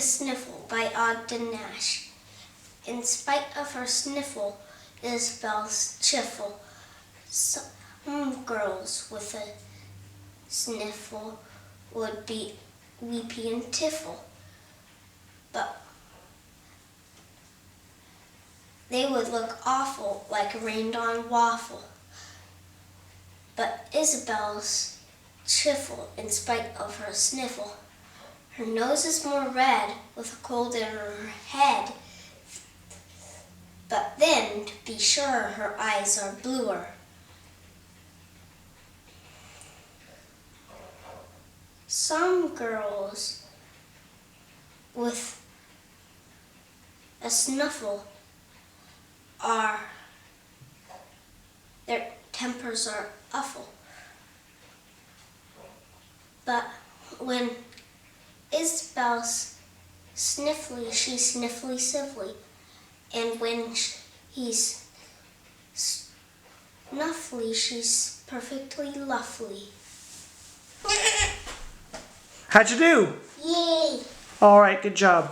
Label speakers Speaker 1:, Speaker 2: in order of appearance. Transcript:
Speaker 1: Sniffle by Ogden Nash. In spite of her sniffle, Isabel's chiffle. Some girls with a sniffle would be weepy and tiffle, but they would look awful like a rained-on waffle. But Isabel's chiffle, in spite of her sniffle, her nose is more red with a cold in her head, but then, to be sure, her eyes are bluer. Some girls with a snuffle their tempers are awful. But when Isabel's sniffly, she's sniffly sniffly. And when he's snuffly, she's perfectly lovely.
Speaker 2: How'd you do?
Speaker 1: Yay!
Speaker 2: All right, good job.